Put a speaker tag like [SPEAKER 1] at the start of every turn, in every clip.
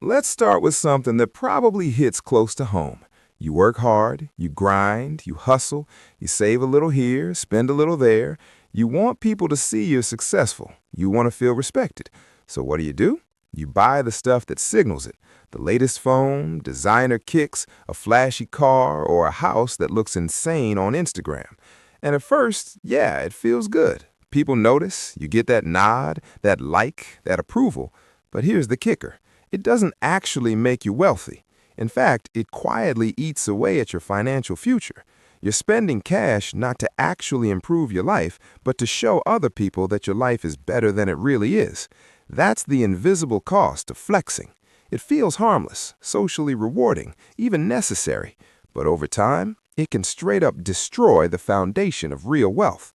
[SPEAKER 1] Let's start with something that probably hits close to home. You work hard, you grind, you hustle, you save a little here, spend a little there. You want people to see you're successful. You want to feel respected. So what do? You buy the stuff that signals it. The latest phone, designer kicks, a flashy car, or a house that looks insane on Instagram. And at first, yeah, it feels good. People notice, you get that nod, that like, that approval. But here's the kicker. It doesn't actually make you wealthy. In fact, it quietly eats away at your financial future. You're spending cash not to actually improve your life, but to show other people that your life is better than it really is. That's the invisible cost of flexing. It feels harmless, socially rewarding, even necessary. But over time, it can straight up destroy the foundation of real wealth.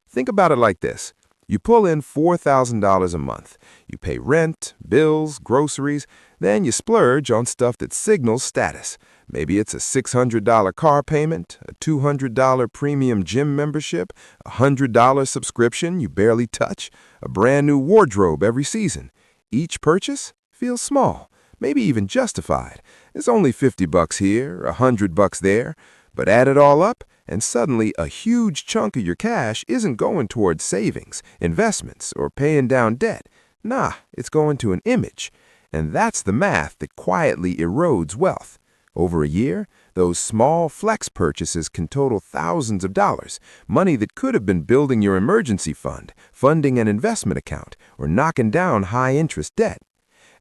[SPEAKER 1] Think about it like this. You pull in $4,000 a month. You pay rent, bills, groceries, then you splurge on stuff that signals status. Maybe it's a $600 car payment, a $200 premium gym membership, a $100 subscription you barely touch, a brand new wardrobe every season. Each purchase feels small, maybe even justified. It's only $50 here, $100 there, but add it all up, and suddenly a huge chunk of your cash isn't going towards savings, investments, or paying down debt. Nah, it's going to an image. And that's the math that quietly erodes wealth. Over a year, those small flex purchases can total thousands of dollars, money that could have been building your emergency fund, funding an investment account, or knocking down high-interest debt.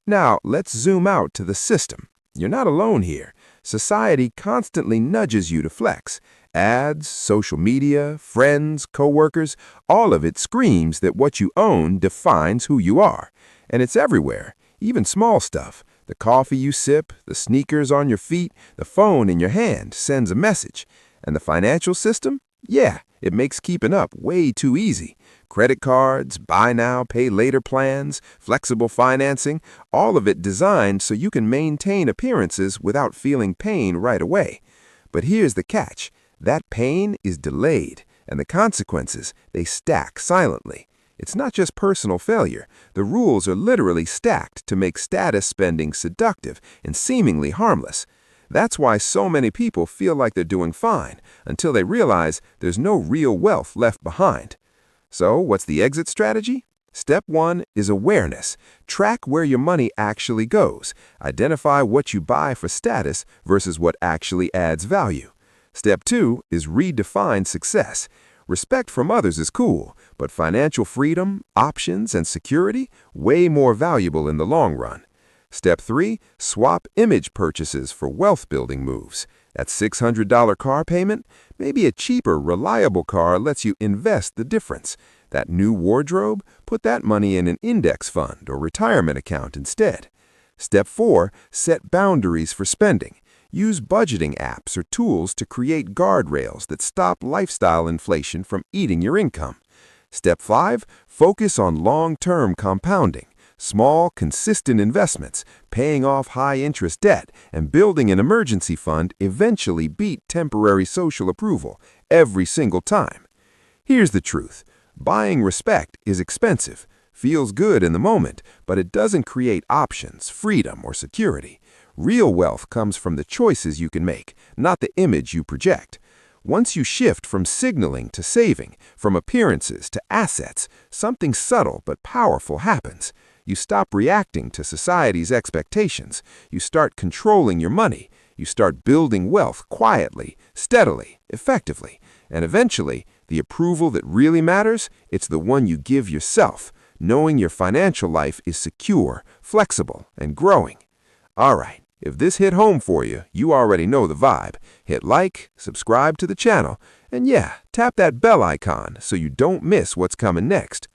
[SPEAKER 1] Now, let's zoom out to the system. You're not alone here. Society constantly nudges you to flex. Ads, social media, friends, coworkers, all of it screams that what you own defines who you are. And it's everywhere, even small stuff. The coffee you sip, the sneakers on your feet, the phone in your hand sends a message. And the financial system? Yeah, it makes keeping up way too easy. Credit cards, buy now, pay later plans, flexible financing, all of it designed so you can maintain appearances without feeling pain right away. But here's the catch. That pain is delayed, and the consequences, they stack silently. It's not just personal failure. The rules are literally stacked to make status spending seductive and seemingly harmless. That's why so many people feel like they're doing fine until they realize there's no real wealth left behind. So, what's the exit strategy? Step 1 is awareness. Track where your money actually goes. Identify what you buy for status versus what actually adds value. Step 2 is redefine success. Respect from others is cool, but financial freedom, options, and security, way more valuable in the long run. Step 3, swap image purchases for wealth-building moves. That $600 car payment? Maybe a cheaper, reliable car lets you invest the difference. That new wardrobe? Put that money in an index fund or retirement account instead. Step 4, set boundaries for spending. Use budgeting apps or tools to create guardrails that stop lifestyle inflation from eating your income. Step 5, focus on long-term compounding. Small, consistent investments, paying off high-interest debt, and building an emergency fund eventually beat temporary social approval every single time. Here's the truth. Buying respect is expensive, feels good in the moment, but it doesn't create options, freedom, or security. Real wealth comes from the choices you can make, not the image you project. Once you shift from signaling to saving, from appearances to assets, something subtle but powerful happens. You stop reacting to society's expectations. You start controlling your money. You start building wealth quietly, steadily, effectively. And eventually, the approval that really matters, it's the one you give yourself, knowing your financial life is secure, flexible, and growing. All right, if this hit home for you, you already know the vibe. Hit like, subscribe to the channel, and yeah, tap that bell icon so you don't miss what's coming next.